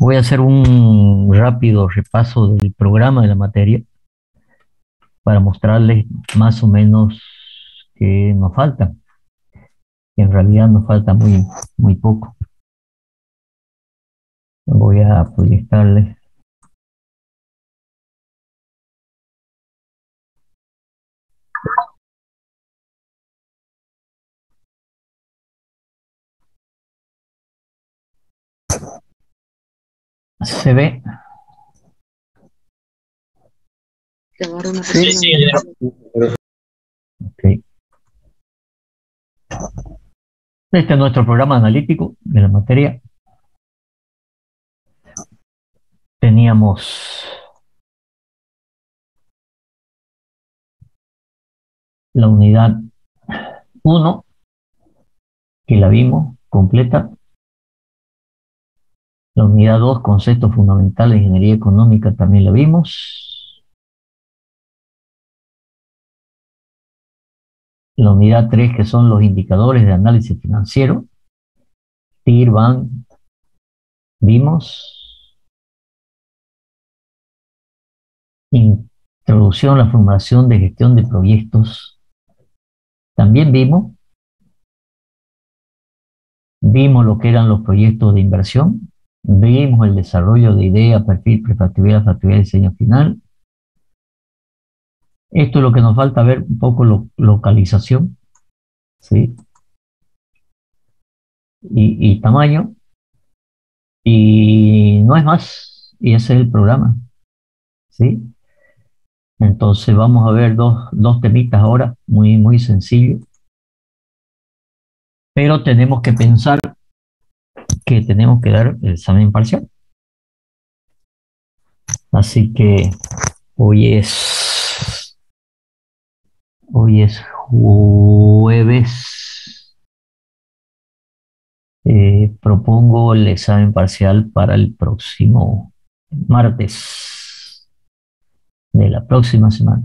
Voy a hacer un rápido repaso del programa de la materia para mostrarles más o menos qué nos falta. En realidad nos falta muy poco. Voy a proyectarles. ¿Se ve? Sí, sí. Okay. Este es nuestro programa analítico de la materia. Teníamos la unidad 1, que la vimos completa. La unidad 2, conceptos fundamentales de ingeniería económica, también la vimos. La unidad 3, que son los indicadores de análisis financiero. TIR, BAN, vimos. Introducción a la formulación de gestión de proyectos, también vimos. Vimos lo que eran los proyectos de inversión. Vimos el desarrollo de idea, perfil, prefactibilidad, factibilidad, diseño final. Esto es lo que nos falta ver un poco, localización, ¿sí? Y tamaño. Y no es más. Y ese es el programa, ¿sí? Entonces vamos a ver dos temitas ahora, muy sencillos. Pero tenemos que pensar que tenemos que dar el examen parcial. Así que hoy es jueves. Propongo el examen parcial para el próximo martes de la próxima semana.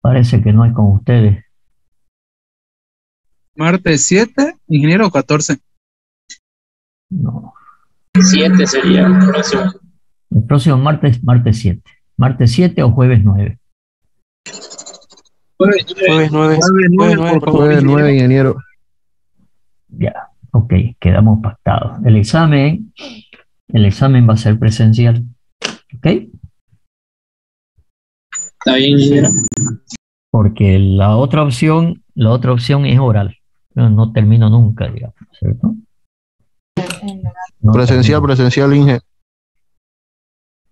Parece que no hay con ustedes. Martes 7, ingeniero 14. No. 7 sería el próximo. El próximo martes 7. Martes 7 o jueves 9. Jueves 9. Por favor, Jueves 9, ingeniero. Ya, ok, quedamos pactados. El examen va a ser presencial. ¿Ok? Está bien, ingeniero. Porque la otra opción es oral. No termino nunca, digamos, ¿cierto? No Presencial, Inge.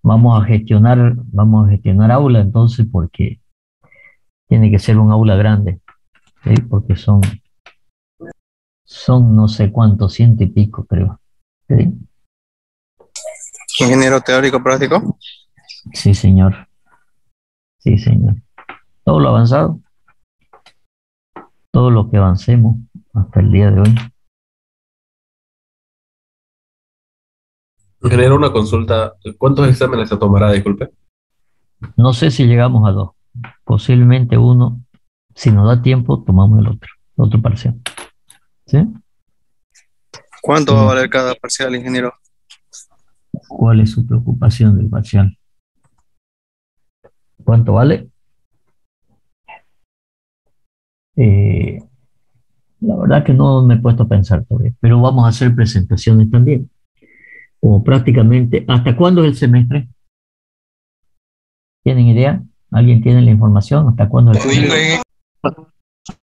Vamos a gestionar aula entonces, porque tiene que ser un aula grande, ¿sí? Porque son no sé cuántos, 100 y pico, creo. ¿Sí? Ingeniero teórico práctico. Sí, señor. Sí, señor. Todo lo avanzado, todo lo que avancemos hasta el día de hoy. Ingeniero, una consulta. ¿Cuántos exámenes se tomará? Disculpe. No sé si llegamos a 2. Posiblemente uno. Si nos da tiempo, tomamos el otro parcial. ¿Sí? ¿Cuánto va a valer cada parcial, ingeniero? ¿Cuál es su preocupación del parcial? ¿Cuánto vale? La verdad que no me he puesto a pensar todavía, pero vamos a hacer presentaciones también. Como prácticamente, ¿hasta cuándo es el semestre? ¿Tienen idea? ¿Alguien tiene la información? ¿Hasta cuándo es el semestre?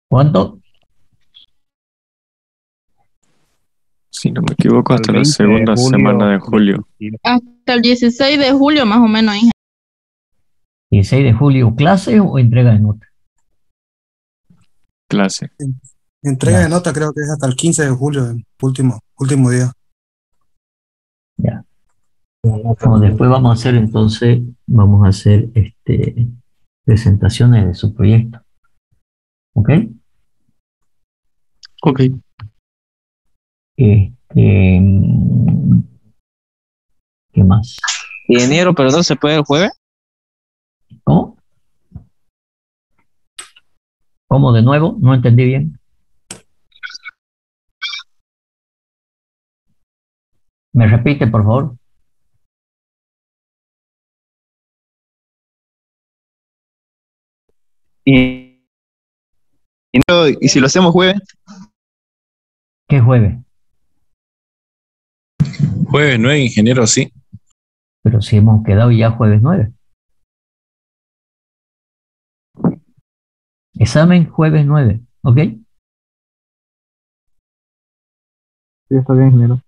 ¿Cuánto? Si no me equivoco, hasta la 20 de segunda julio. semana de julio. Hasta el 16 de julio, más o menos, Inge. 16 de julio, ¿clase o entrega de nota? Clase. Entrega de Clase. nota creo que es hasta el 15 de julio, el último día. Ya. Bueno, después vamos a hacer presentaciones de su proyecto. ¿Ok? Ok. ¿Qué más? Ingeniero, pero no se puede el jueves. ¿Cómo? ¿Cómo de nuevo? No entendí bien. ¿Me repite, por favor? Y, y si lo hacemos jueves, ¿Qué jueves? Jueves 9, ingeniero, sí. Pero si hemos quedado ya jueves 9. Examen jueves 9, ¿ok? Sí, está bien, ingeniero.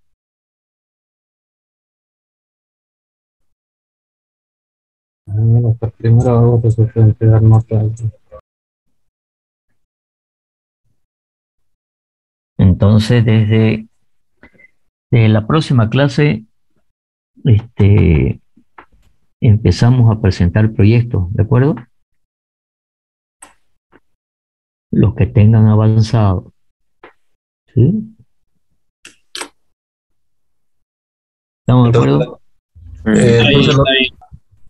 Hasta primero agosto se puede entregar notas. Entonces, desde la próxima clase, empezamos a presentar proyectos, ¿de acuerdo? Los que tengan avanzado, ¿sí? ¿Estamos de acuerdo? Entonces,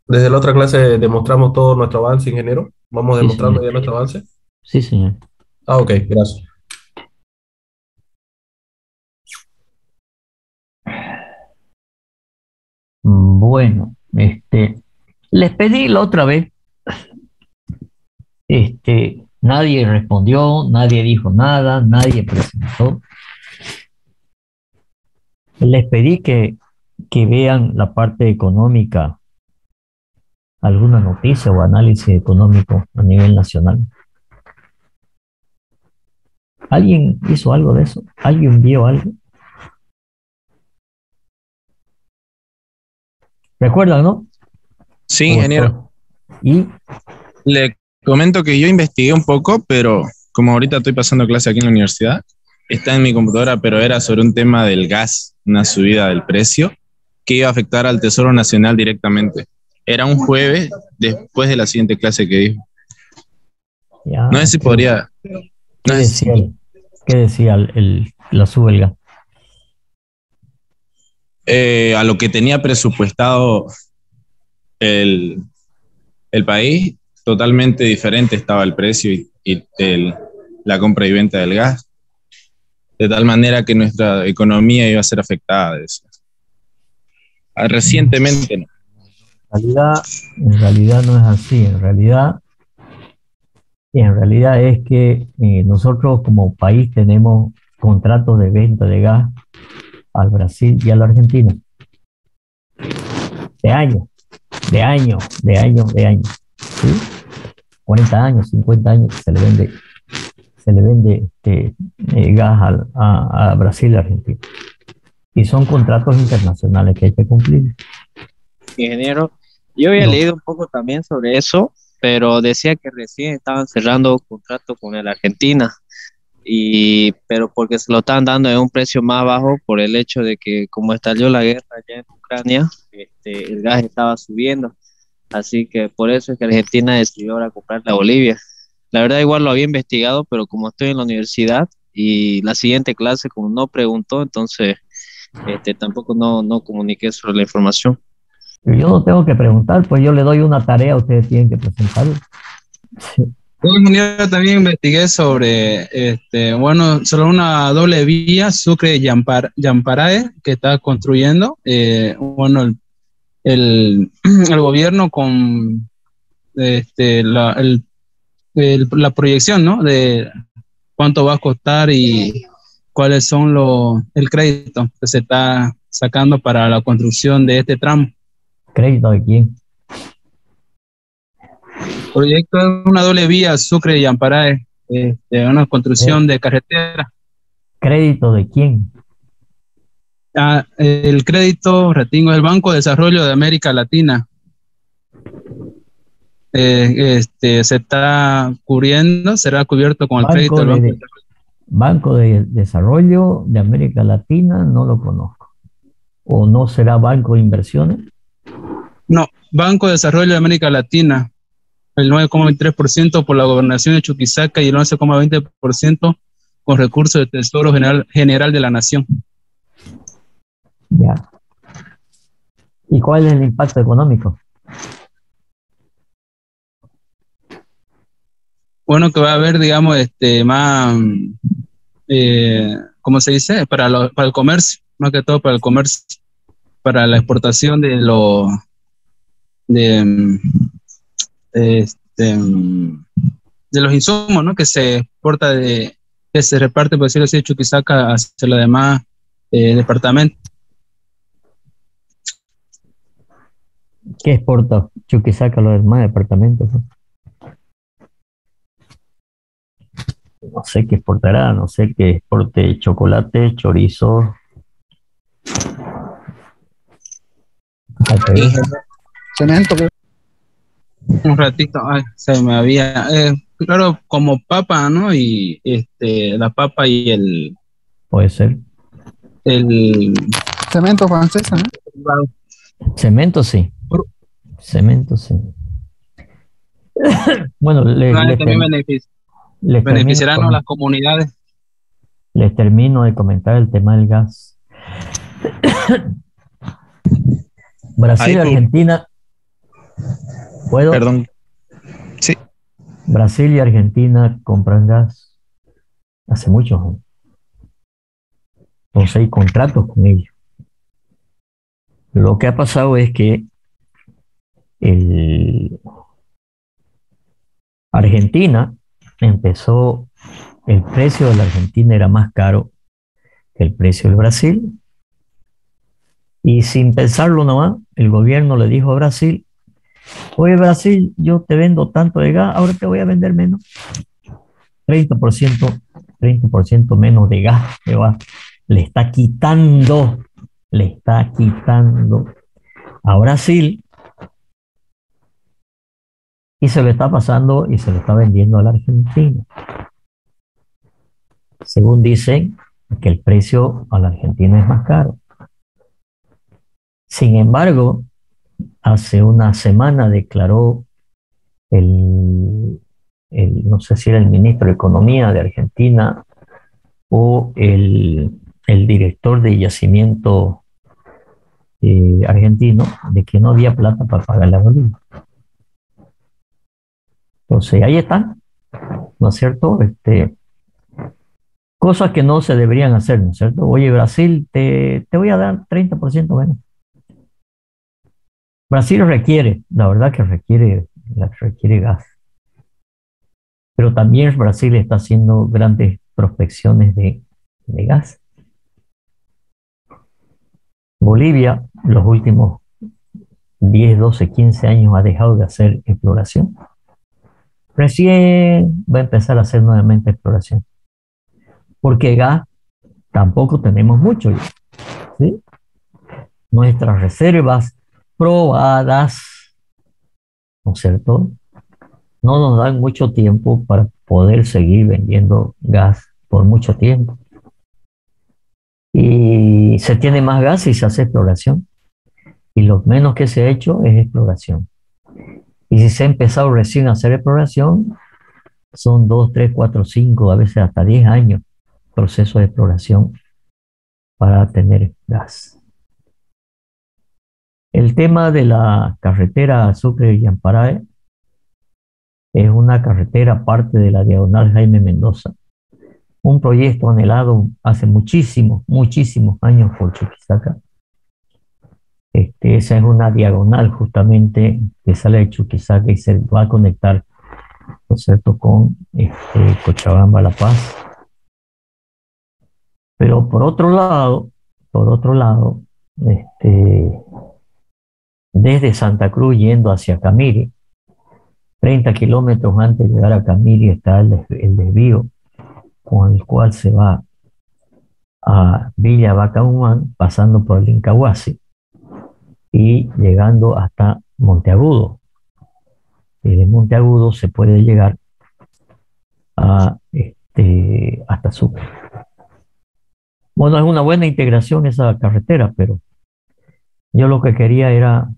desde la otra clase demostramos todo nuestro avance, ingeniero. Vamos Sí, demostrando señor. ya nuestro avance. Sí, señor. Ah, ok, gracias. Bueno, les pedí la otra vez, nadie respondió, nadie dijo nada, nadie presentó. Les pedí que vean la parte económica, alguna noticia o análisis económico a nivel nacional. ¿Alguien hizo algo de eso? ¿Alguien vio algo? ¿Recuerdan, no? Sí, ingeniero. ¿Y? Le comento que yo investigué un poco, pero como ahorita estoy pasando clase aquí en la universidad, está en mi computadora, pero era sobre un tema del gas, una subida del precio que iba a afectar al Tesoro Nacional directamente. Era un jueves después de la siguiente clase que dijo. Ya, No sé si podría... ¿Qué decía, qué decía la subelga? A lo que tenía presupuestado el país, totalmente diferente estaba el precio y la compra y venta del gas, de tal manera que nuestra economía iba a ser afectada de eso. Recientemente no. En realidad no es así, en realidad es que nosotros como país tenemos contratos de venta de gas al Brasil y a la Argentina. De años, ¿sí? 40 años, 50 años que se le vende gas a Brasil y a Argentina. Y son contratos internacionales que hay que cumplir. Ingeniero, yo había leído un poco también sobre eso, pero decía que recién estaban cerrando contrato con el Argentina, pero porque se lo estaban dando en un precio más bajo por el hecho de que como estalló la guerra allá en Ucrania, el gas estaba subiendo, así que por eso es que Argentina decidió ahora comprarle a Bolivia. La verdad igual lo había investigado, pero como estoy en la universidad y la siguiente clase como no preguntó, entonces tampoco no comuniqué sobre la información. Yo no tengo que preguntar, pues yo le doy una tarea, ustedes tienen que presentarla. Yo también investigué sobre, sobre una doble vía Sucre-Yamparae que está construyendo, el gobierno con la proyección, ¿no? De cuánto va a costar y cuáles son el crédito que se está sacando para la construcción de este tramo. ¿Crédito de quién? Proyecto es una doble vía Sucre y Amparae, una construcción de carretera. ¿Crédito de quién? El crédito, retingo, el Banco de Desarrollo de América Latina. Se está cubriendo, será cubierto con el crédito del Banco de Desarrollo de América Latina, no lo conozco. ¿O no será Banco de Inversiones? No, Banco de Desarrollo de América Latina. El 9,23% por la gobernación de Chuquisaca y el 11,20% con recursos del Tesoro General de la Nación. Ya. ¿Y cuál es el impacto económico? bueno que va a haber, digamos, más, ¿cómo se dice? Para el comercio, más que todo para el comercio, para la exportación de, este, de los insumos, ¿no? Que se exporta que se reparte, por decirlo así, de Chuquisaca hacia los demás departamentos. ¿Qué exporta Chuquisaca a los demás departamentos? No sé qué exportará, no sé qué exporte chocolate, chorizo. Cemento. Un ratito, ay, se me había, claro, como papa, ¿no? Y la papa y el... Puede ser. El... Cemento francesa, ¿no? Cemento sí. Cemento sí. Bueno, también beneficiarán a las comunidades. Les termino de comentar el tema del gas. Brasil y Argentina. ¿Puedo? Perdón. Sí. Brasil y Argentina compran gas hace muchos años. Entonces hay contratos con ellos. Lo que ha pasado es que Argentina empezó, el precio de la Argentina era más caro que el precio del Brasil. Y sin pensarlo nomás, el gobierno le dijo a Brasil: oye Brasil, yo te vendo tanto de gas, ahora te voy a vender menos. 30% menos de gas le está quitando a Brasil, y se lo está pasando y se lo está vendiendo a la Argentina. Según dicen, que el precio a la Argentina es más caro. Sin embargo, hace una semana declaró no sé si era el ministro de Economía de Argentina o el director de yacimiento argentino, de que no había plata para pagar la Bolivia. Entonces ahí están, ¿no es cierto? Cosas que no se deberían hacer, ¿no es cierto? Oye, Brasil, te voy a dar 30% menos. Brasil requiere, la verdad que requiere gas. Pero también Brasil está haciendo grandes prospecciones de gas. Bolivia, los últimos 10, 12, 15 años ha dejado de hacer exploración. Recién va a empezar a hacer nuevamente exploración. Porque gas tampoco tenemos mucho, ¿sí? Nuestras reservas probadas, ¿no es cierto?, no nos dan mucho tiempo para poder seguir vendiendo gas por mucho tiempo. Y se tiene más gas y se hace exploración. Y lo menos que se ha hecho es exploración. Y si se ha empezado recién a hacer exploración, son 2, 3, 4, 5, a veces hasta 10 años proceso de exploración para tener gas. El tema de la carretera Sucre y Amparae es una carretera parte de la diagonal Jaime Mendoza, un proyecto anhelado hace muchísimos años por Chuquisaca. Esa es una diagonal justamente que sale de Chuquisaca y se va a conectar, ¿no es cierto?, con Cochabamba, La Paz. Pero por otro lado, desde Santa Cruz yendo hacia Camiri, 30 kilómetros antes de llegar a Camiri está el desvío con el cual se va a Villa Bacaumán, pasando por el Incahuasi y llegando hasta Monteagudo. Y de Monteagudo se puede llegar hasta Sucre. Bueno, es una buena integración esa carretera, pero yo lo que quería era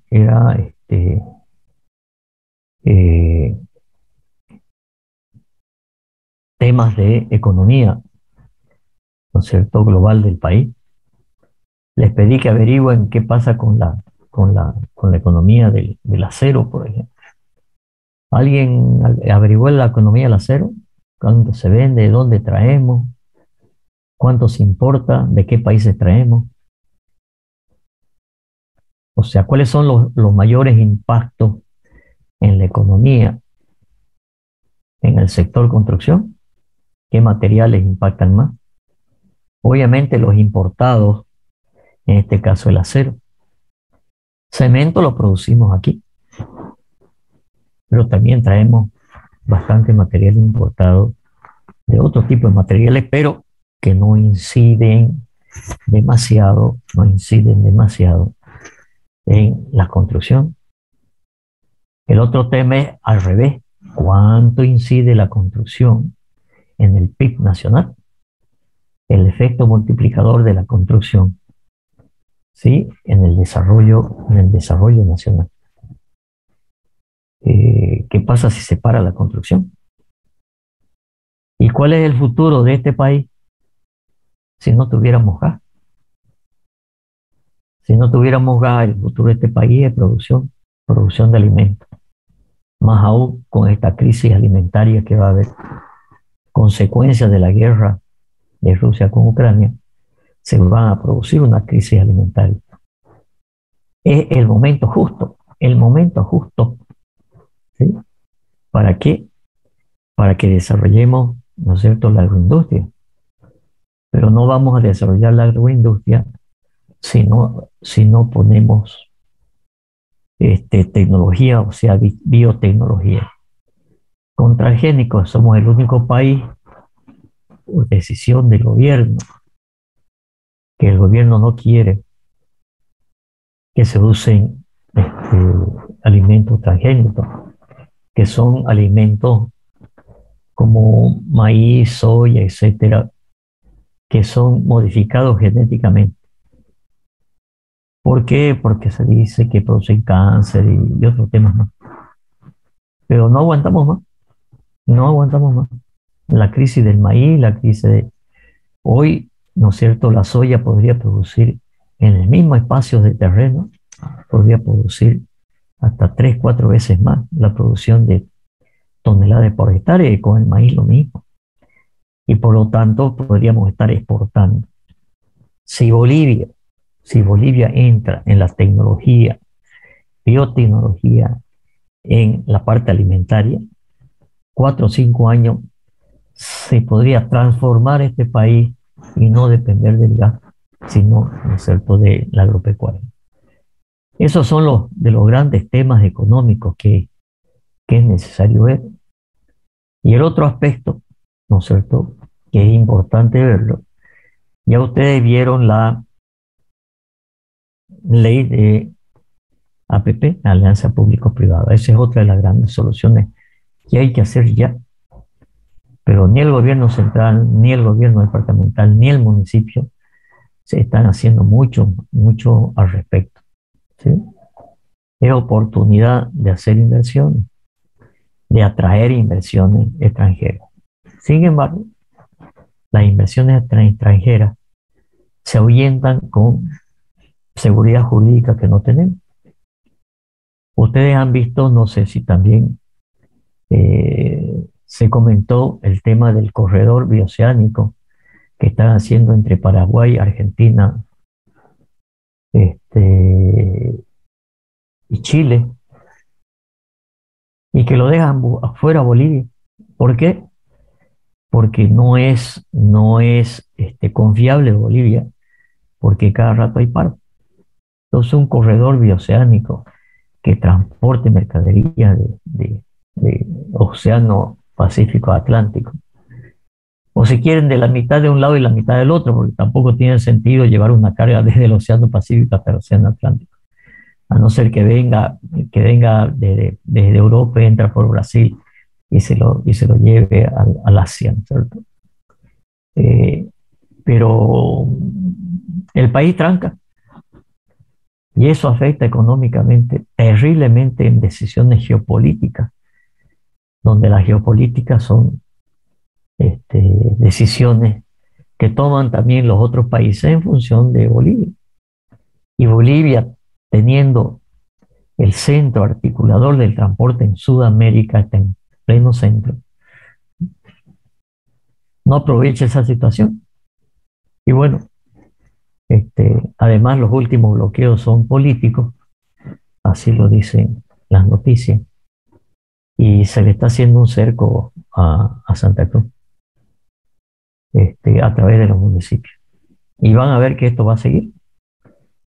temas de economía, ¿no es cierto?, global del país. Les pedí que averigüen qué pasa con la economía del acero, por ejemplo. ¿Alguien averiguó la economía del acero? ¿Cuánto se vende? ¿De dónde traemos? ¿Cuánto se importa? ¿De qué países traemos? O sea, ¿cuáles son los mayores impactos en la economía, en el sector construcción? ¿Qué materiales impactan más? Obviamente los importados, en este caso el acero. Cemento lo producimos aquí, pero también traemos bastante material importado de otro tipo de materiales, pero que no inciden demasiado en la construcción. El otro tema es al revés. ¿Cuánto incide la construcción en el PIB nacional? El efecto multiplicador de la construcción, ¿sí? En el desarrollo nacional. ¿Qué pasa si se para la construcción? ¿Y cuál es el futuro de este país si no tuviéramos gas? Si no tuviéramos gas, el futuro de este país es producción de alimentos. Más aún con esta crisis alimentaria que va a haber, consecuencias de la guerra de Rusia con Ucrania, se va a producir una crisis alimentaria. Es el momento justo, ¿sí? ¿Para qué? Para que desarrollemos, ¿no es cierto?, la agroindustria. Pero no vamos a desarrollar la agroindustria si no ponemos tecnología, o sea, biotecnología. Con transgénicos somos el único país, por decisión del gobierno, que el gobierno no quiere que se usen alimentos transgénicos, que son alimentos como maíz, soya, etcétera, que son modificados genéticamente. ¿Por qué? Porque se dice que producen cáncer y otros temas más. Pero no aguantamos más. La crisis del maíz, la crisis de... Hoy, ¿no es cierto?, la soya podría producir en el mismo espacio de terreno, podría producir hasta 3-4 veces más la producción de toneladas por hectárea, y con el maíz lo mismo. Y por lo tanto podríamos estar exportando. Si Bolivia entra en la tecnología, biotecnología, en la parte alimentaria, 4 o 5 años se podría transformar este país y no depender del gas, sino, ¿no es cierto?, de la agropecuaria. Esos son los grandes temas económicos que es necesario ver. Y el otro aspecto, ¿no es cierto?, que es importante verlo. Ya ustedes vieron la ley de APP, Alianza Público-Privada. Esa es otra de las grandes soluciones que hay que hacer ya. Pero ni el gobierno central, ni el gobierno departamental, ni el municipio se están haciendo mucho al respecto, ¿sí? Es oportunidad de hacer inversiones, de atraer inversiones extranjeras. Sin embargo, las inversiones extranjeras se ahuyentan con seguridad jurídica que no tenemos. Ustedes han visto, no sé si también se comentó el tema del corredor bioceánico que están haciendo entre Paraguay, Argentina y Chile, y que lo dejan afuera Bolivia. ¿Por qué? Porque no es confiable Bolivia, porque cada rato hay paro. Entonces un corredor bioceánico que transporte mercaderías de Océano Pacífico a Atlántico, o si quieren de la mitad de un lado y la mitad del otro, porque tampoco tiene sentido llevar una carga desde el Océano Pacífico hasta el Océano Atlántico, a no ser que venga desde Europa y entra por Brasil y se lo lleve al Asia, ¿cierto? Pero el país tranca, y eso afecta económicamente terriblemente en decisiones geopolíticas, donde las geopolíticas son decisiones que toman también los otros países en función de Bolivia. Y Bolivia, teniendo el centro articulador del transporte en Sudamérica está en pleno centro, no aprovecha esa situación. Y bueno, además los últimos bloqueos son políticos, así lo dicen las noticias, y se le está haciendo un cerco a Santa Cruz a través de los municipios. Y van a ver que esto va a seguir.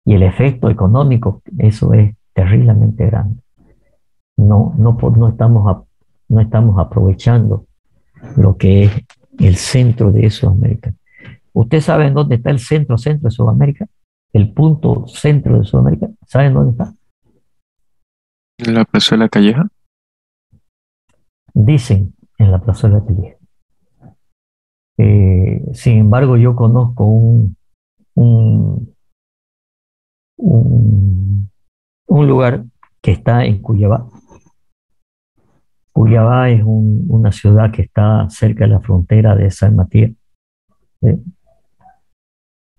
Y el efecto económico, eso es terriblemente grande. No estamos aprovechando lo que es el centro de Sudamérica. ¿Usted sabe dónde está el centro de Sudamérica? El punto centro de Sudamérica. ¿Saben dónde está? ¿En la Plazuela Calleja? Dicen en la Plazuela Calleja. Sin embargo, yo conozco un lugar que está en Cuyabá. Cuyabá es una ciudad que está cerca de la frontera de San Matías.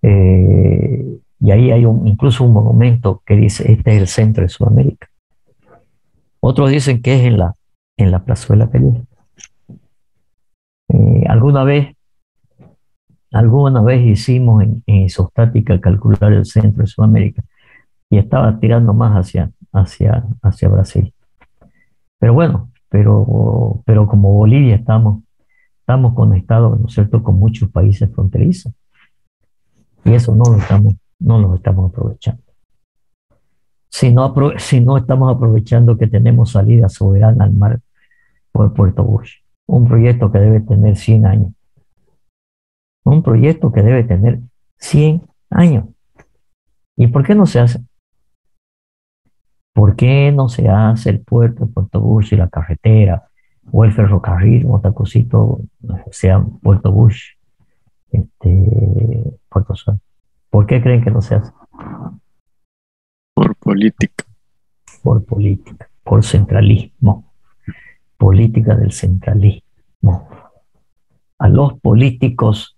Y ahí hay incluso un monumento que dice, este es el centro de Sudamérica. Otros dicen que es en la Plazuela Calleja. Alguna vez hicimos en isostática calcular el centro de Sudamérica y estaba tirando más hacia Brasil. Pero bueno, pero como Bolivia estamos conectados, ¿no es cierto?, con muchos países fronterizos. Y eso no lo estamos aprovechando. Si no estamos aprovechando que tenemos salida soberana al mar por Puerto Bush, un proyecto que debe tener 100 años. Un proyecto que debe tener 100 años. ¿Y por qué no se hace? ¿Por qué no se hace el puerto de Puerto Bush y la carretera o el ferrocarril o otra cosita, sea Puerto Bush, Puerto Sol? ¿Por qué creen que no se hace? Por política. Por política, por centralismo. Política del centralismo. A los políticos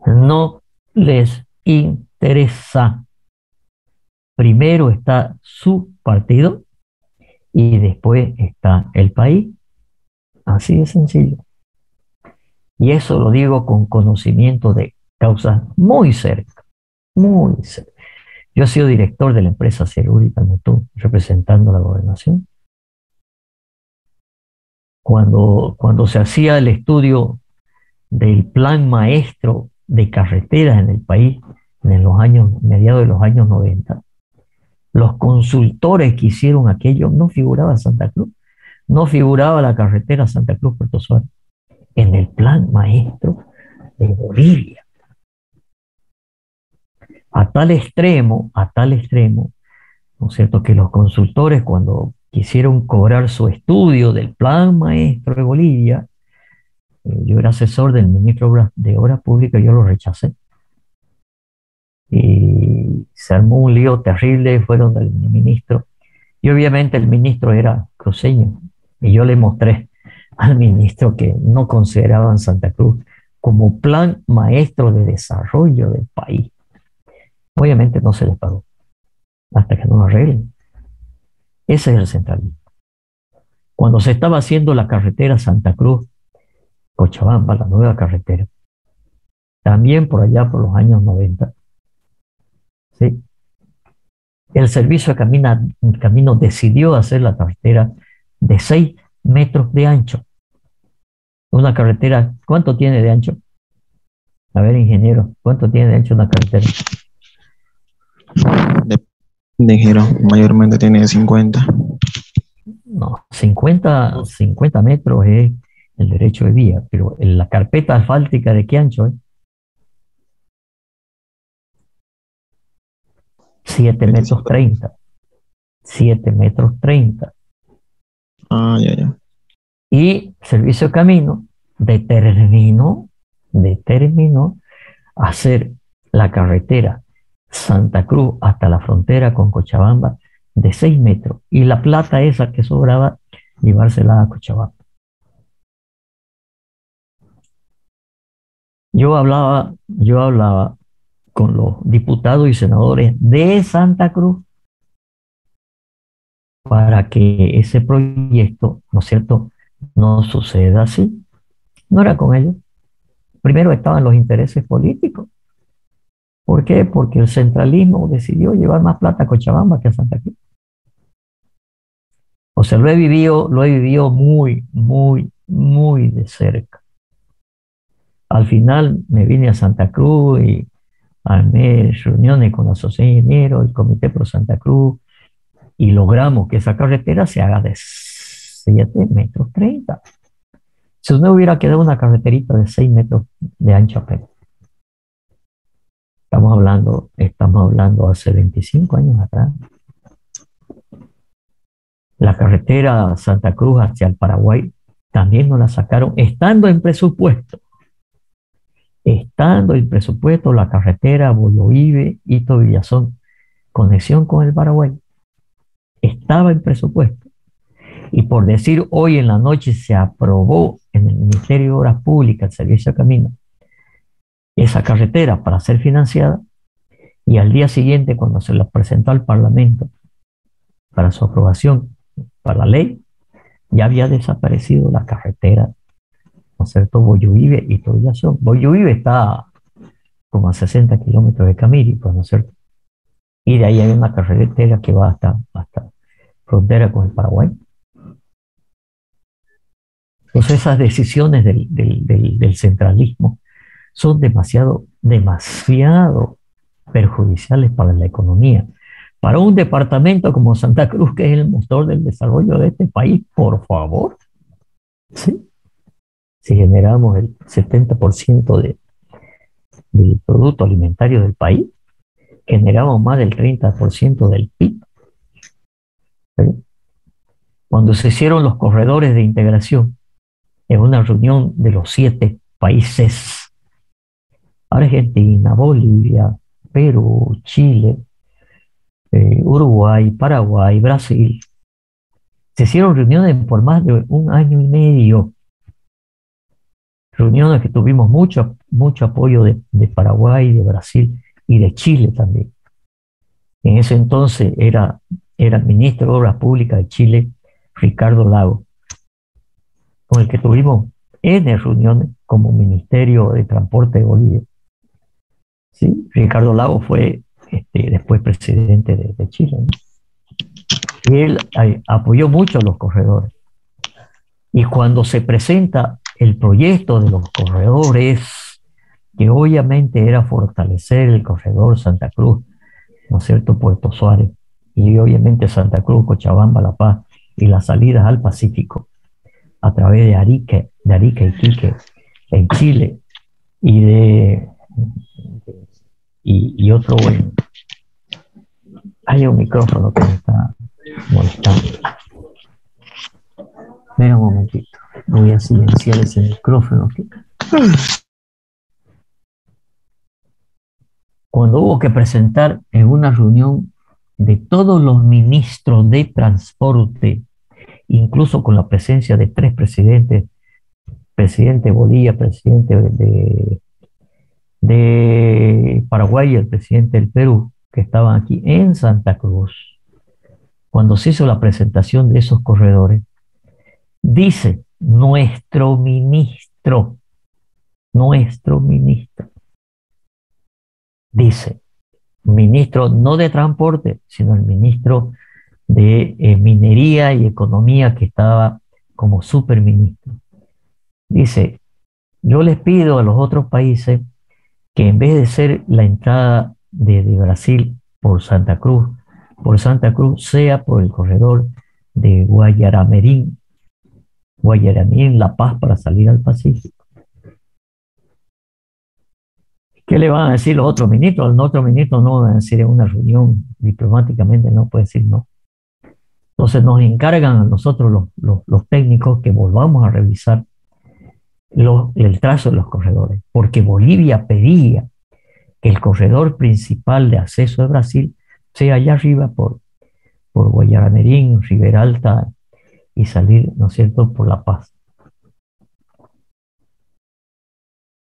no les interesa. Primero está su partido y después está el país. Así de sencillo. Y eso lo digo con conocimiento de causas muy cerca, muy cerca. Yo he sido director de la empresa Celúrica Mutú, representando a la gobernación. Cuando se hacía el estudio del plan maestro de carreteras en el país, mediados de los años 90, los consultores que hicieron aquello no figuraba Santa Cruz, no figuraba la carretera Santa Cruz-Puerto Suárez en el plan maestro de Bolivia. A tal extremo, ¿no es cierto?, que los consultores, cuando quisieron cobrar su estudio del plan maestro de Bolivia, yo era asesor del ministro de Obras Públicas, yo lo rechacé. Y se armó un lío terrible, fueron del ministro. Y obviamente el ministro era cruceño. Y yo le mostré al ministro que no consideraban Santa Cruz como plan maestro de desarrollo del país. Obviamente no se les pagó hasta que no lo arreglen. Ese es el centralismo. Cuando se estaba haciendo la carretera Santa Cruz-Cochabamba, la nueva carretera, también por allá por los años 90, ¿sí?, el servicio de camino decidió hacer la carretera de 6 metros de ancho. Una carretera, ¿cuánto tiene de ancho? A ver, ingeniero, ¿cuánto tiene de ancho una carretera? De ingeniero, mayormente tiene 50. No, 50 metros es el derecho de vía, pero la carpeta asfáltica, ¿de qué ancho es? 7 metros 30. 7 metros 30. Ah, ya. Y Servicio de Camino determinó hacer la carretera Santa Cruz hasta la frontera con Cochabamba de 6 metros. Y la plata esa que sobraba, llevársela a Cochabamba. Yo hablaba con los diputados y senadores de Santa Cruz para que ese proyecto, ¿no es cierto?, no suceda así. No era con ellos. Primero estaban los intereses políticos. ¿Por qué? Porque el centralismo decidió llevar más plata a Cochabamba que a Santa Cruz. O sea, lo he vivido muy, muy, muy de cerca. Al final me vine a Santa Cruz y armé reuniones con la Sociedad de Ingenieros, el Comité Pro Santa Cruz, y logramos que esa carretera se haga de 7 metros 30. Si no hubiera quedado una carreterita de 6 metros de ancho apenas. Estamos hablando hace 25 años atrás. La carretera Santa Cruz hacia el Paraguay también nos la sacaron estando en presupuesto. Estando en presupuesto la carretera Bolloibe, Hito Villazón, conexión con el Paraguay. Estaba en presupuesto. Y por decir, hoy en la noche se aprobó en el Ministerio de Obras Públicas, el Servicio de Caminos, esa carretera para ser financiada, y al día siguiente, cuando se la presentó al Parlamento para su aprobación, para la ley, ya había desaparecido la carretera, ¿no es cierto?, Bolloibe y Villazón. Bolloibe está como a 60 kilómetros de Camiri, pues, ¿no es cierto? Y de ahí hay una carretera que va hasta frontera con el Paraguay. Entonces esas decisiones del centralismo son demasiado perjudiciales para la economía. Para un departamento como Santa Cruz, que es el motor del desarrollo de este país, por favor, ¿sí? Si generamos el 70% del producto alimentario del país, generamos más del 30% del PIB. ¿Sí? Cuando se hicieron los corredores de integración, en una reunión de los 7 países, Argentina, Bolivia, Perú, Chile, Uruguay, Paraguay, Brasil, se hicieron reuniones por más de 1 año y medio. Reuniones que tuvimos mucho apoyo de Paraguay, de Brasil y de Chile también. En ese entonces era el ministro de Obras Públicas de Chile, Ricardo Lago, con el que tuvimos N reuniones como Ministerio de Transporte de Bolivia. ¿Sí? Ricardo Lago fue después presidente de Chile, ¿no? Y él apoyó mucho los corredores. Y cuando se presenta el proyecto de los corredores, que obviamente era fortalecer el corredor Santa Cruz, ¿no es cierto?, Puerto Suárez, y obviamente Santa Cruz, Cochabamba, La Paz, y las salidas al Pacífico a través de Arica y Iquique en Chile, y otro, bueno, hay un micrófono que me está molestando. Espera un momentito, voy a silenciar ese micrófono. Cuando hubo que presentar en una reunión de todos los ministros de transporte, incluso con la presencia de 3 presidentes, presidente de Bolivia, presidente de Paraguay y el presidente del Perú, que estaban aquí en Santa Cruz, cuando se hizo la presentación de esos corredores, dice nuestro ministro, dice, ministro no de transporte, sino el ministro de minería y economía, que estaba como superministro. Dice, yo les pido a los otros países que en vez de ser la entrada de Brasil por Santa Cruz, sea por el corredor de Guayaramerín, La Paz, para salir al Pacífico. ¿Qué le van a decir los otros ministros? Los otros ministros no van a decir en una reunión diplomáticamente, no puede decir no. Entonces nos encargan a nosotros los técnicos que volvamos a revisar el trazo de los corredores, porque Bolivia pedía que el corredor principal de acceso de Brasil sea allá arriba por Guayaramerín, Ribera Alta, y salir, ¿no es cierto?, por La Paz.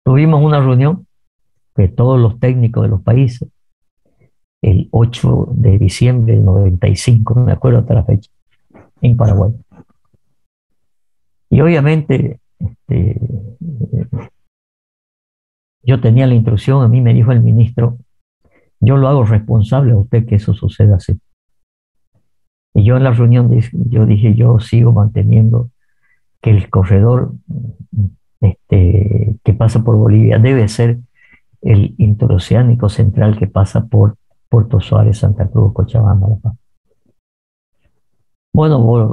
Tuvimos una reunión de todos los técnicos de los países el 8 de diciembre del 95, no me acuerdo hasta la fecha, en Paraguay. Y obviamente, yo tenía la instrucción, a mí me dijo el ministro, yo lo hago responsable a usted que eso suceda así. Y yo en la reunión yo dije, yo sigo manteniendo que el corredor que pasa por Bolivia debe ser el interoceánico central que pasa por Puerto Suárez, Santa Cruz, Cochabamba, La Paz. Bueno,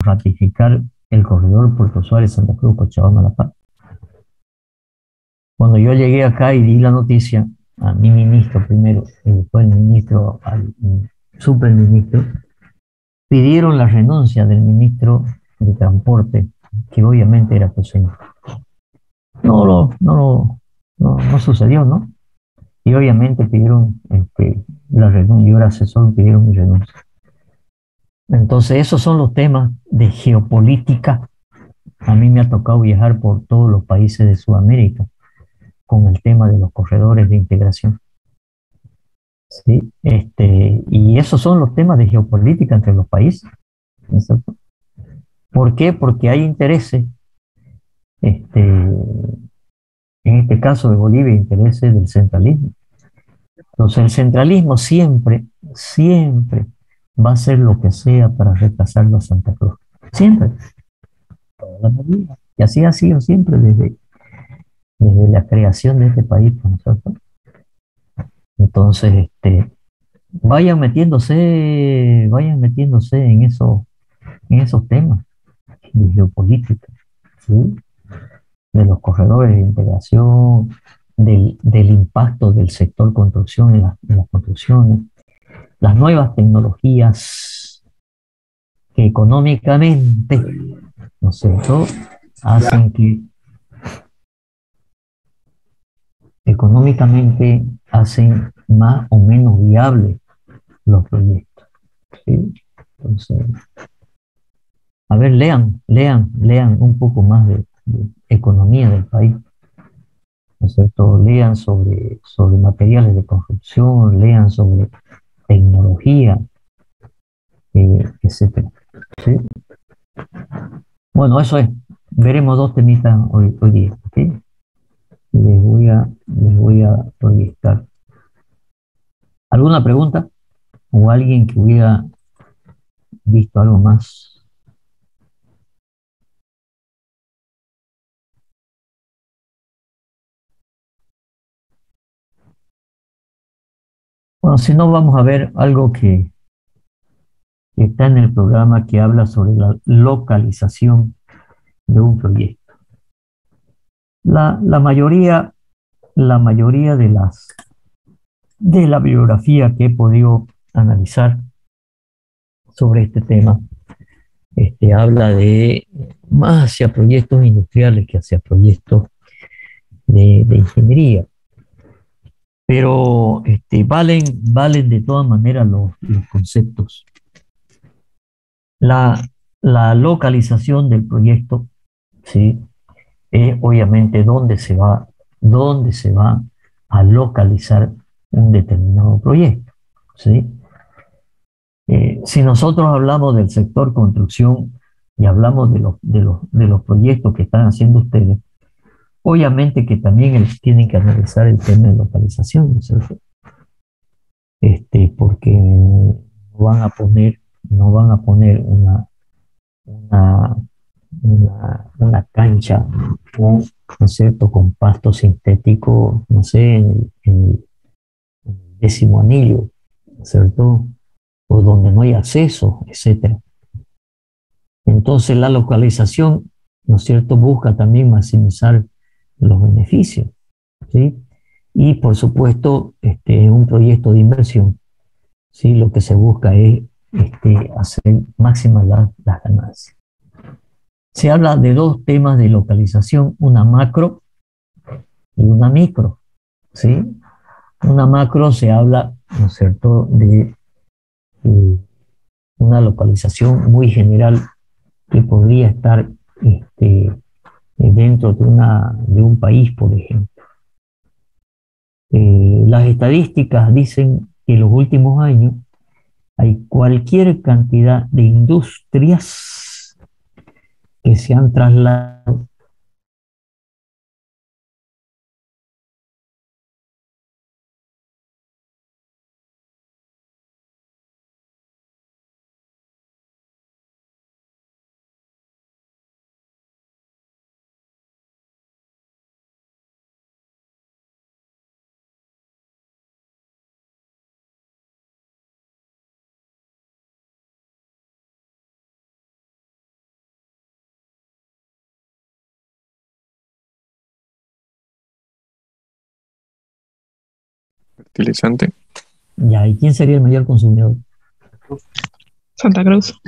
ratificar el corredor Puerto Suárez, Santa Cruz, Cochabamba, La Paz. Cuando yo llegué acá y di la noticia a mi ministro primero, y después el ministro al superministro, pidieron la renuncia del ministro de Transporte, que obviamente era cruceño. No sucedió, ¿no? Y obviamente pidieron la renuncia, yo era asesor, pidieron mi renuncia. Entonces, esos son los temas de geopolítica. A mí me ha tocado viajar por todos los países de Sudamérica con el tema de los corredores de integración. ¿Sí? Y esos son los temas de geopolítica entre los países. ¿Cierto? ¿Por qué? Porque hay intereses, en este caso de Bolivia, intereses del centralismo. Entonces, el centralismo siempre va a hacer lo que sea para retrasarlo a Santa Cruz. Siempre. Y así ha sido siempre desde la creación de este país, ¿cierto? Entonces, vayan metiéndose en esos temas de geopolítica, ¿sí? De los corredores de integración, del impacto del sector construcción en las construcciones, las nuevas tecnologías que económicamente, ¿no es cierto?, hacen más o menos viables los proyectos, ¿sí? Entonces, a ver, lean un poco más de economía del país, ¿no es cierto? Lean sobre materiales de construcción, lean sobre tecnología, etcétera, ¿sí? Bueno, eso es. Veremos dos temitas hoy día, ¿ok? Les voy a proyectar. ¿Alguna pregunta? ¿O alguien que hubiera visto algo más? Bueno, si no, vamos a ver algo que está en el programa que habla sobre la localización de un proyecto. La mayoría de la bibliografía que he podido analizar sobre este tema habla de más hacia proyectos industriales que hacia proyectos de ingeniería. Pero valen de todas maneras los conceptos. La localización del proyecto, ¿sí?, es obviamente dónde se va a localizar un determinado proyecto, ¿sí? Si nosotros hablamos del sector construcción y hablamos de los proyectos que están haciendo ustedes, obviamente que también tienen que analizar el tema de localización, ¿no es cierto? Porque no van a poner una cancha, ¿no es cierto?, con pasto sintético, no sé, en el 10º anillo, ¿no es cierto?, o donde no hay acceso, etcétera. Entonces la localización, ¿no es cierto?, busca también maximizar los beneficios, ¿sí? Y por supuesto, un proyecto de inversión, ¿sí?, lo que se busca es hacer máximas las ganancias. Se habla de dos temas de localización, una macro y una micro, ¿sí? Una macro se habla, ¿no es cierto?, de una localización muy general que podría estar dentro de un país, por ejemplo. Las estadísticas dicen que en los últimos años hay cualquier cantidad de industrias que se han trasladado. Fertilizante. Ya, ¿y quién sería el mayor consumidor? Santa Cruz.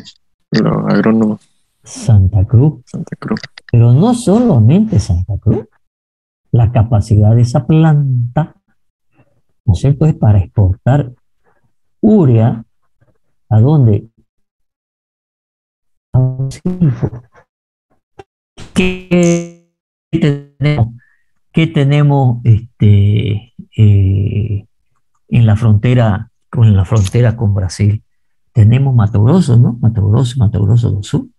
Los agrónomos. Santa Cruz. Santa Cruz. Pero no solamente Santa Cruz. La capacidad de esa planta, ¿no es cierto?, es para exportar urea. ¿A dónde? A un silfo. ¿Qué tenemos? ¿Qué tenemos en la frontera con Brasil? Tenemos Mato Grosso, ¿no? Mato Grosso do Sul.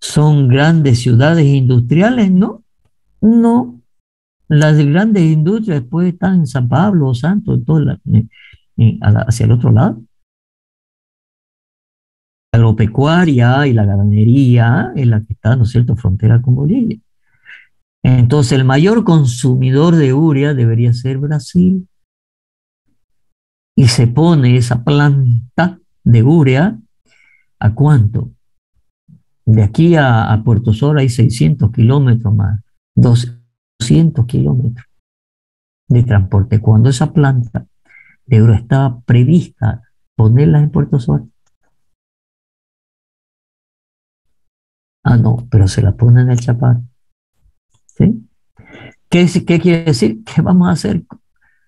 ¿Son grandes ciudades industriales? No, no. Las grandes industrias después están en San Pablo, Santos, hacia el otro lado. La agropecuaria y la ganadería es la que está, ¿no es cierto?, frontera con Bolivia. Entonces, el mayor consumidor de urea debería ser Brasil. Y se pone esa planta de urea, ¿a cuánto? De aquí a Puerto Sol hay 600 kilómetros más, 200 kilómetros de transporte. Cuando esa planta de urea estaba prevista ponerla en Puerto Sol, no, pero se la ponen en el Chaparro. ¿Sí? ¿Qué quiere decir? ¿Qué vamos a hacer?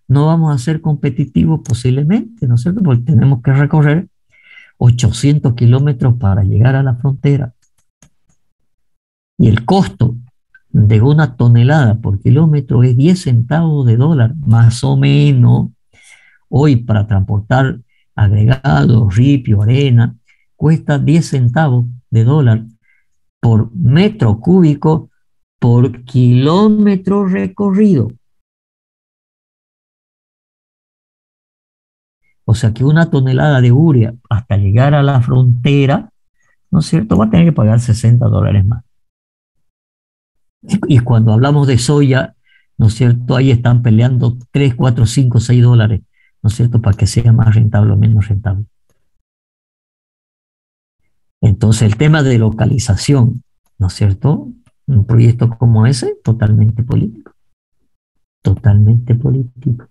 No vamos a ser competitivos posiblemente, ¿no es cierto? Porque tenemos que recorrer 800 kilómetros para llegar a la frontera. Y el costo de una tonelada por kilómetro es 10 centavos de dólar, más o menos. Hoy para transportar agregados, ripio, arena, cuesta 10 centavos de dólar por metro cúbico por kilómetro recorrido. O sea que una tonelada de urea hasta llegar a la frontera, ¿no es cierto?, va a tener que pagar 60 dólares más. Y cuando hablamos de soya, ¿no es cierto?, ahí están peleando 3, 4, 5, 6 dólares, ¿no es cierto?, para que sea más rentable o menos rentable. Entonces, el tema de localización, ¿no es cierto?, un proyecto como ese, totalmente político. Totalmente político.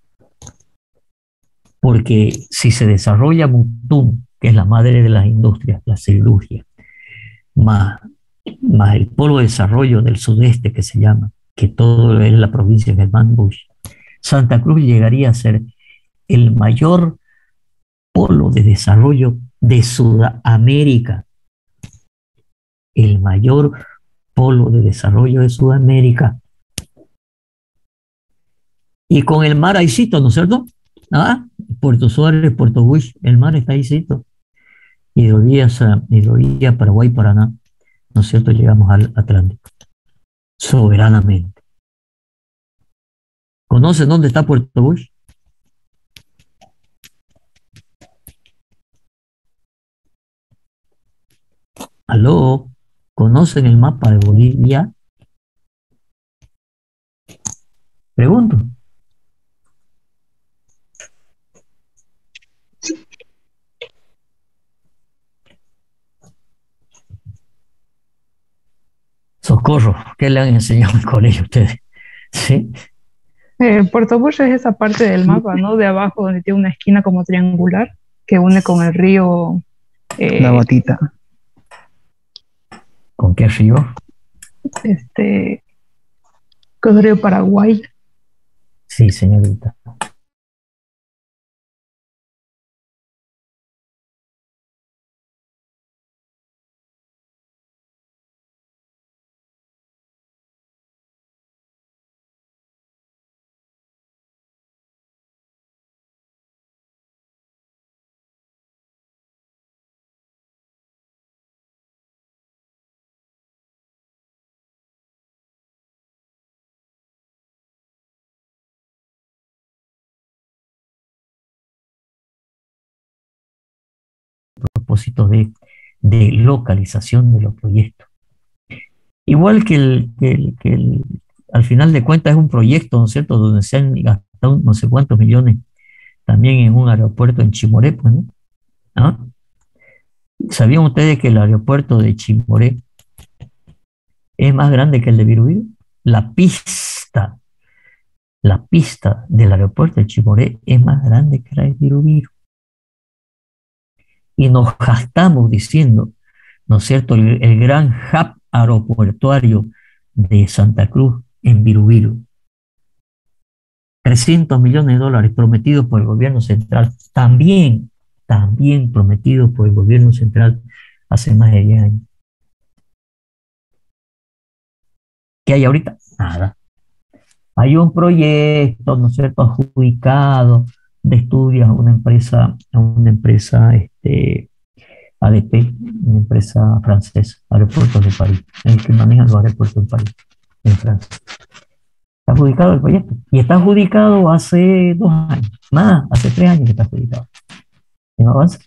Porque si se desarrolla Mutum, que es la madre de las industrias, la siderurgia, más el polo de desarrollo del sudeste que se llama, que todo es la provincia de Germán Bush, Santa Cruz llegaría a ser el mayor polo de desarrollo de Sudamérica, el mayor polo de desarrollo de Sudamérica. Y con el mar ahícito, ¿no es cierto? Puerto Suárez, Puerto Bush, el mar está ahícito. Hidrovía, Paraguay, Paraná, ¿no es cierto? Llegamos al Atlántico, soberanamente. ¿Conocen dónde está Puerto Bush? ¿Aló? ¿Conocen el mapa de Bolivia? Pregunto. Socorro, ¿qué le han enseñado en el colegio a ustedes? ¿Sí? Puerto Bush es esa parte del mapa, ¿no? De abajo donde tiene una esquina como triangular que une con el río. La Batita. ¿Con qué río? Con el río Paraguay. Sí, señorita. propósito de localización de los proyectos. Igual que al final de cuentas es un proyecto, ¿no es cierto?, donde se han gastado no sé cuántos millones también en un aeropuerto en Chimoré, pues, ¿no? ¿Ah? ¿Sabían ustedes que el aeropuerto de Chimoré es más grande que el de Virubiru? La pista del aeropuerto de Chimoré es más grande que la de Virubiru. Y nos gastamos diciendo, ¿no es cierto?, el gran hub aeroportuario de Santa Cruz en Virubiru. 300 millones de dólares prometidos por el gobierno central, también prometidos por el gobierno central hace más de 10 años. ¿Qué hay ahorita? Nada. Hay un proyecto, ¿no es cierto?, adjudicado de estudios a una empresa ADP, una empresa francesa, Aeropuertos de París, el que maneja los aeropuertos de París, en Francia. Está adjudicado el proyecto. Y está adjudicado hace 2 años, más, hace 3 años que está adjudicado. Y no avanza.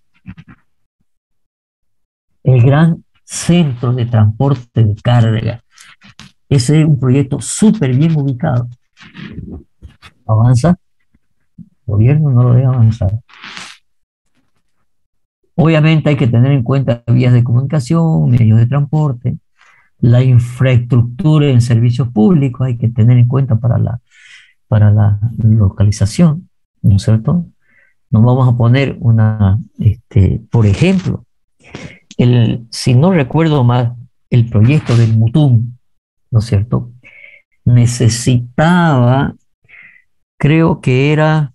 El gran centro de transporte de carga. Ese es un proyecto súper bien ubicado. Avanza. El gobierno no lo deja avanzar. Obviamente hay que tener en cuenta vías de comunicación, medios de transporte, la infraestructura en servicios públicos, hay que tener en cuenta para la localización, ¿no es cierto? Nos vamos a poner por ejemplo, si no recuerdo mal, el proyecto del Mutum, ¿no es cierto?, necesitaba, creo que era,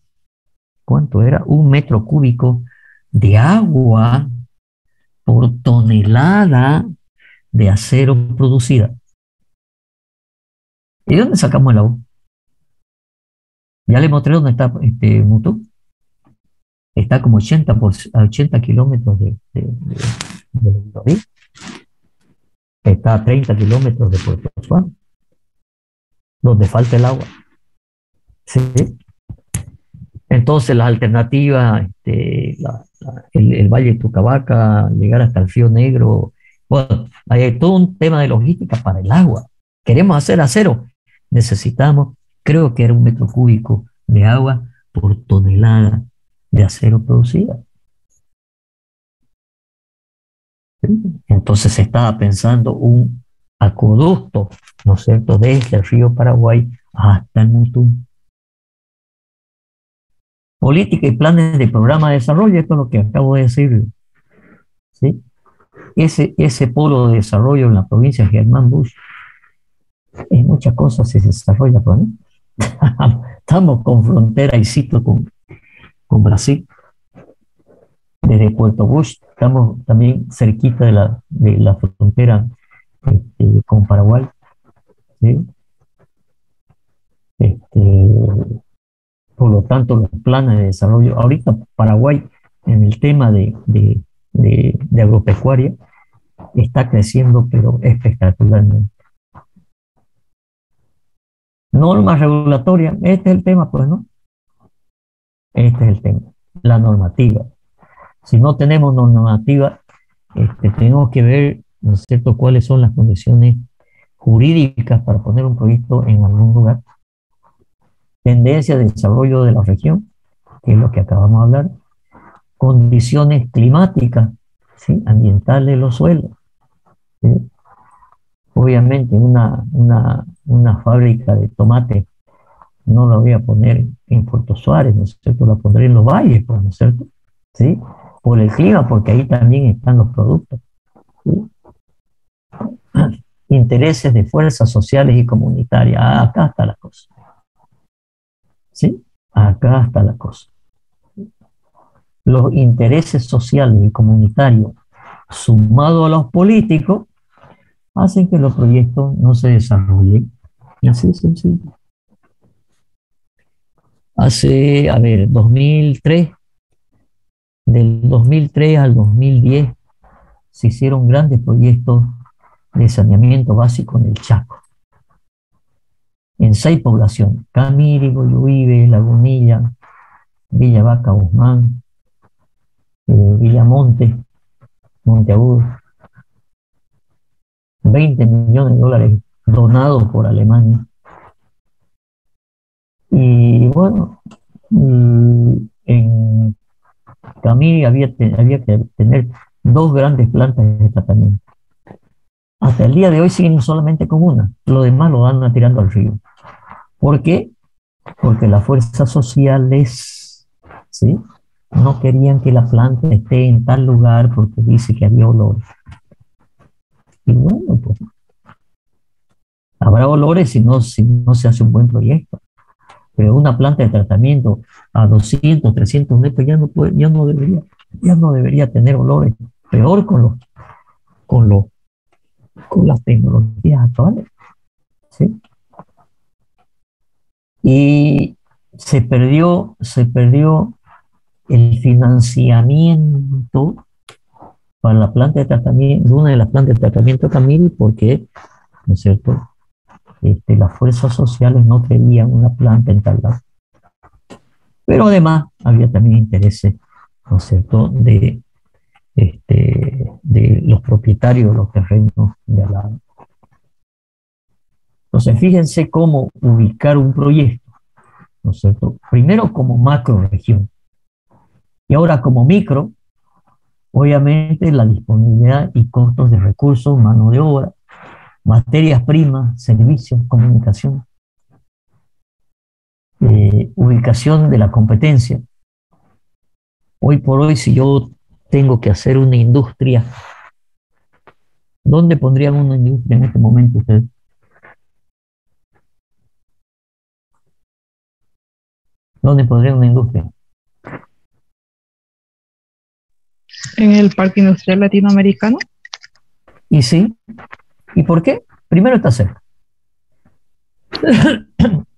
¿cuánto era? 1 metro cúbico de agua por tonelada de acero producida. ¿Y de dónde sacamos el agua? Ya le mostré dónde está Mutum. Está como 80 kilómetros de Doril. Está a 30 kilómetros de Puerto Suárez, donde falta el agua. ¿Sí? Entonces, las alternativas, el Valle de Tucabaca, llegar hasta el Río Negro, bueno, hay todo un tema de logística para el agua. Queremos hacer acero, necesitamos, creo que era 1 metro cúbico de agua por tonelada de acero producida. Entonces se estaba pensando un acueducto, ¿no es cierto?, desde el río Paraguay hasta el Mutum. Política y planes de programa de desarrollo, esto es lo que acabo de decir, ¿sí? Ese polo de desarrollo en la provincia de Germán Bush, en muchas cosas se desarrolla, ¿no? Estamos con frontera y sitio con Brasil. Desde Puerto Bush estamos también cerquita de la frontera con Paraguay, ¿sí? Por lo tanto, los planes de desarrollo, ahorita Paraguay en el tema de agropecuaria está creciendo, pero espectacularmente. Normas regulatorias, este es el tema, pues, ¿no? Este es el tema, la normativa. Si no tenemos normativa, tenemos que ver, ¿no es cierto?, cuáles son las condiciones jurídicas para poner un proyecto en algún lugar. Tendencia de desarrollo de la región, que es lo que acabamos de hablar. Condiciones climáticas, ¿sí?, ambientales de los suelos, ¿sí? Obviamente una fábrica de tomate no la voy a poner en Puerto Suárez, ¿no es cierto?, la pondré en los valles, pues, ¿no es cierto?, ¿sí?, por el clima, porque ahí también están los productos, ¿sí? Intereses de fuerzas sociales y comunitarias, acá está la cosa, ¿sí? Acá está la cosa. Los intereses sociales y comunitarios sumados a los políticos hacen que los proyectos no se desarrollen. Y así es sencillo. Hace, 2003, del 2003 al 2010, se hicieron grandes proyectos de saneamiento básico en el Chaco. En 6 poblaciones: Camiri, Goyuibe, Lagunilla, Villa Vaca Guzmán, Villamonte, Monteagudo. 20 millones de dólares donados por Alemania. Y bueno, en Camiri había que tener 2 grandes plantas de tratamiento. Hasta el día de hoy siguen solamente con una, lo demás lo van tirando al río. ¿Por qué? Porque las fuerzas sociales, ¿sí?, no querían que la planta esté en tal lugar porque dice que había olores. Y bueno, pues habrá olores si no se hace un buen proyecto. Pero una planta de tratamiento a 200, 300 metros ya no debería tener olores. Peor con las tecnologías actuales, ¿sí? Y se perdió el financiamiento para la planta de tratamiento, una de las plantas de tratamiento de Camiri, porque, ¿no es cierto?, las fuerzas sociales no querían una planta en tal lado. Pero además había también intereses, ¿no es cierto?, de los propietarios de los terrenos de al lado. Entonces, fíjense cómo ubicar un proyecto, ¿no es cierto?, primero como macro región y ahora como micro, obviamente la disponibilidad y costos de recursos, mano de obra, materias primas, servicios, comunicación, ubicación de la competencia. Hoy por hoy, si yo tengo que hacer una industria, ¿dónde pondrían una industria en este momento ustedes? ¿Dónde pondrían una industria? En el Parque Industrial Latinoamericano. Y sí. ¿Y por qué? Primero, está cerca.